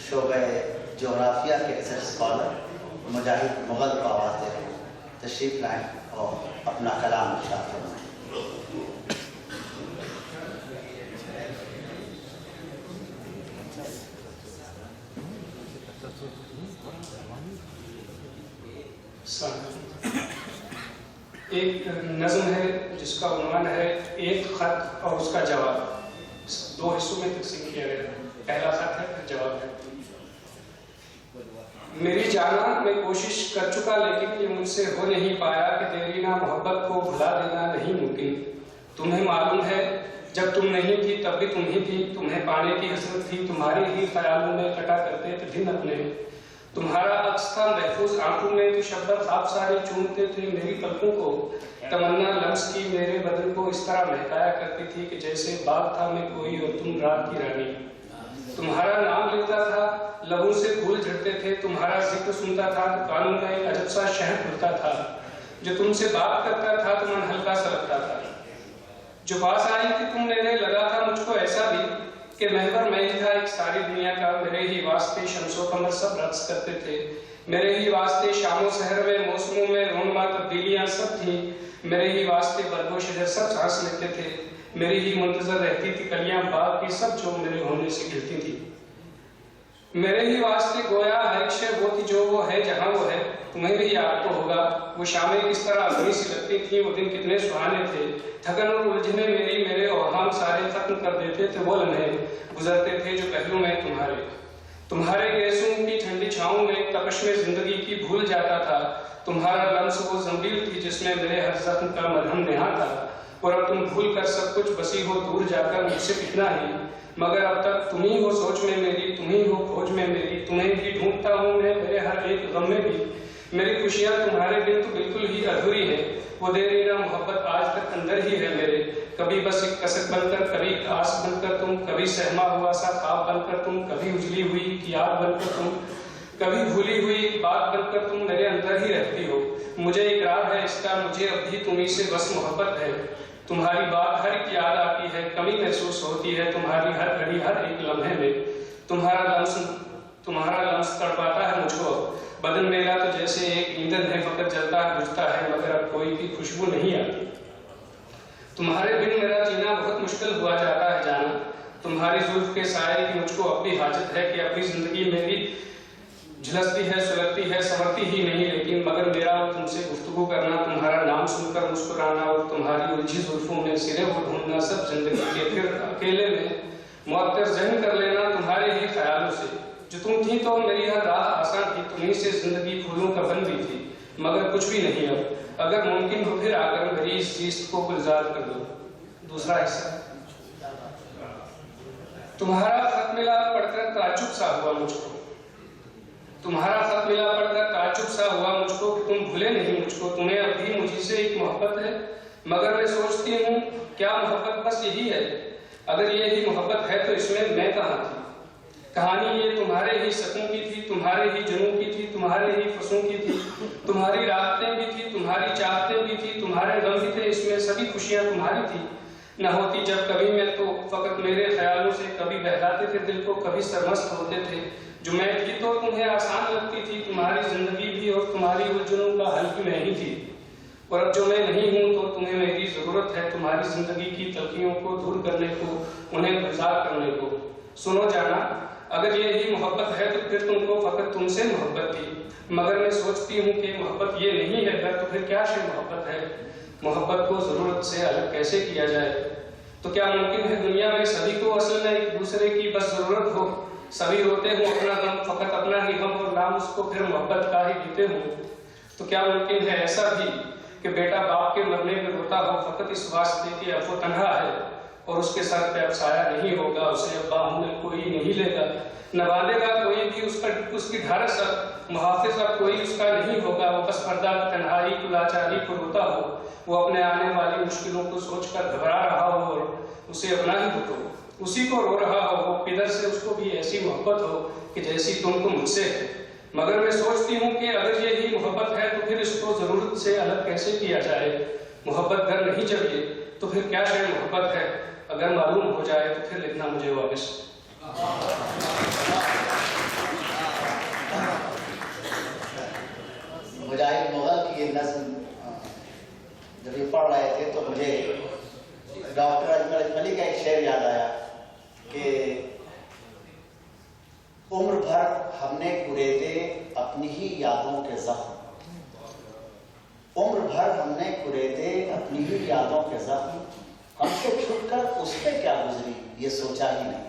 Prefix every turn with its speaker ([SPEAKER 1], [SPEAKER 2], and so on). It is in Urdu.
[SPEAKER 1] شعبہ جغرافیہ کے ریسرچ اسکالر مجاہد مغل کو آواز دے رہے ہیں، تشریف لائیں اور اپنا کلام ارشاد فرمائیں۔
[SPEAKER 2] ایک نظم ہے جس کا عنوان ہے ایک خط اور اس کا جواب، دو حصوں میں تقسیم کیا گیا ہے، پہلا خط ہے پھر جواب ہے۔ میری جانا میں کوشش کر چکا لیکن یہ مجھ سے ہو نہیں پایا کہ دیرینہ محبت کو بھلا دینا نہیں ممکن۔ تمہیں معلوم ہے جب تم نہیں تھی تب بھی تم ہی تھی، تمہیں پانے کی حسرت تھی، تمہارے ہی خیالوں میں کٹا کرتے تھے دن اپنے، تمہارا عکس تھا محفوظ آنکھوں میں، تو شبنم خواب سارے چومتے تھے میری پلکوں کو، تمنا لمس کی میرے بدن کو اس طرح مہکایا کرتی تھی کہ جیسے باغ تھا میں کوئی اور تم رات کی رانی۔ تمہارا نام لیتا تھا لبوں سے پھول جھڑتے تھے، تمہارا ذکر سنتا تھا تو کانوں میں ایک عجب سا شہد کھلتا تھا، جو تم سے بات کرتا تھا تو من ہلکا سا لگتا تھا۔ جو پاس آئی تھی تم میرے لگا تھا مجھ کو ایسا بھی کہ محور میں ہی تھا ایک ساری دنیا کا، میرے ہی واسطے شمس و قمر سب رقص کرتے تھے، میرے ہی واسطے شام و سحر میں موسموں میں رونما تبدیلیاں سب تھیں، میرے ہی واسطے برگ و شجر سب سانس لیتے تھے، میری ہی منتظر رہتی تھی کلیاں باغ کی سب جو میرے ہونے سے کھلتی تھی، میرے ہی واسطے گویا ہر ایک شے وہ تھی جو وہ ہے جہاں وہ ہے۔ تمہیں بھی یاد تو ہوگا وہ شامیں کس طرح اپنی سی لگتی تھیں، وہ دن کتنے سہانے تھے، تھکن اور الجھنے میرے اوہام سارے ختم کر دیتے تھے، وہ لمحے گزرتے تھے جو پہلو میں تمہارے گیسوں کی ٹھنڈی چھاؤں میں تپش میں زندگی کی بھول جاتا تھا، تمہارا لمس وہ زنبیل تھی جس میں میرے ہر زخم کا مرہم نہاں تھا، اور اب تم بھول کر سب کچھ بسی ہو دور جا کر مجھ سے کتنا ہی، مگر اب تک تم ہی ہو سوچ میں میری، تم ہی ہو کھوج میں میری، تمہیں بھی ڈھونڈتا ہوں میں میرے ہر ایک غم میں بھی، میری خوشیاں تمہارے بن تو بالکل ہی ادھوری ہیں، وہ دیرینہ محبت آج تک اندر ہی ہے میرے، کبھی بس ایک کسک بن کر، کبھی ایک آس بن کر تم، کبھی سہما ہوا سا خواب بن کر تم، کبھی اجلی ہوئی ایک یاد بن کر تم، کبھی بھولی ہوئی ایک بات بن کر تم میرے اندر ہی رہتی ہو، مجھے اقرار ہے اس کا مجھے اب بھی تمہیں سے بس محبت ہے، تمہاری بات ہر ایک یاد آتی ہے، کمی محسوس ہوتی ہے تمہاری ہر گھڑی ہر ایک لمحے میں، تمہارا لمس تڑپاتا ہے مجھ کو، بدن میرا تو جیسے ایک ایندھن ہے فقط جلتا ہے بجھتا ہے مگر اب کوئی بھی خوشبو نہیں آتی، تمہارے بن میرا جینا بہت مشکل ہوا جاتا ہے جانا، تمہاری زلف کے سائے کی مجھ کو اب بھی حاجت ہے کہ اپنی زندگی میری جھلستی ہے سلگتی ہے سنورتی ہی نہیں، لیکن مگر میرا تم سے گفتگو کرنا، تمہارا نام سن کر مسکرانا اور تمہاری الجھی زلفوں میں سرے کو ڈھونڈنا، سب زندگی کے پھر اکیلے میں معطر ذہن کر لینا تمہارے ہی خیالوں سے، جو تم تھی تو میری ہر راہ آسان تھی، تمہیں سے زندگی پھولوں کا بن بھی تھی، مگر کچھ بھی نہیں اب، اگر ممکن ہو پھر آ کر میری اس چیز کو گلزار کر دو۔ دوسرا حصہ، تمہارا خط ملا پڑھ کر تعجب سا ہوا مجھ کو، تمہارا خط ملا پڑھ کر تعجب سا ہوا مجھ کو کہ تم بھولے نہیں مجھ کو، تمہیں اب بھی مجھ سے ایک محبت ہے، مگر میں سوچتی ہوں کیا محبت بس یہی ہے؟ اگر یہی محبت ہے تو اس میں کہاں تھی؟ کہانی یہ تمہارے ہی سکوں کی تھی، تمہارے ہی جنوں کی تھی، تمہارے ہی فسوں کی تھی، تمہاری راحتیں بھی تھی، تمہاری چاہتیں بھی تھی، تمہارے غم بھی تھے، اس میں سبھی خوشیاں تمہاری تھی، نہ ہوتی جب کبھی میں تو فقط میرے خیالوں سے کبھی بہلاتے تھے دل کو، کبھی سرمست ہوتے تھے، جو میں تھی تو تمہیں آسان لگتی تھی، تمہاری زندگی بھی اور تمہاری الجھنوں کا حل بھی میں ہی تھی، اور اب جو میں نہیں ہوں تو تمہیں میری ضرورت ہے تمہاری زندگی کی تلخیوں کو دور کرنے کو، انہیں گلزار کرنے کو۔ سنو جانا، اگر یہی محبت ہے تو پھر تم کو فقط تم سے محبت تھی، مگر میں سوچتی ہوں کہ محبت یہ نہیں ہے اگر تو پھر کیا شے محبت ہے؟ محبت کو ضرورت سے الگ کیسے کیا جائے؟ تو کیا ممکن ہے دنیا میں سبھی کو اصل میں ایک دوسرے کی بس ضرورت ہو، سبھی روتے ہوں اپنا غم، فقط اپنا ہی غم اور نام اس کو پھر محبت کا ہی دیتے ہوں؟ تو کیا ممکن ہے ایسا بھی کہ بیٹا باپ کے مرنے میں روتا ہو فقط اس واسطے کہ اب وہ تنہا ہے اور اس کے سر پہ اب سایہ نہیں ہوگا، اسے اب باہوں میں کوئی نہیں لے گا، نہ باندھے گا کوئی بھی اس کی ڈھارس، اب محافظ اب کوئی اس کا نہیں ہوگا، وہ بس پردہ تنہائی کو لاچاری کو روتا ہو، وہ اپنے آنے والی مشکلوں کو سوچ کر گھبرا رہا ہو اور اسے اپنا ہی دکھ ہو، اسی کو رو رہا ہو، وہ پدر سے اس کو بھی ایسی محبت ہو کہ جیسی تم کو مجھ سے ہے، مگر میں سوچتی ہوں کہ اگر یہی محبت ہے تو پھر اس کو ضرورت سے الگ کیسے کیا جائے؟ محبت گر نہیں چاہیے تو پھر کیا شے محبت ہے؟ اگر معلوم ہو جائے تو پھر لکھنا مجھے واپس۔
[SPEAKER 1] پڑھ رہے تھے تو مجھے ڈاکٹر اجمل اجملی کا ایک شعر یاد آیا کہ عمر بھر ہم نے کریدے اپنی ہی یادوں کے زخم، عمر بھر ہم نے کریدے اپنی ہی یادوں کے زخم، ہم سے چھٹ کر اس پہ کیا گزری یہ سوچا ہی نہیں۔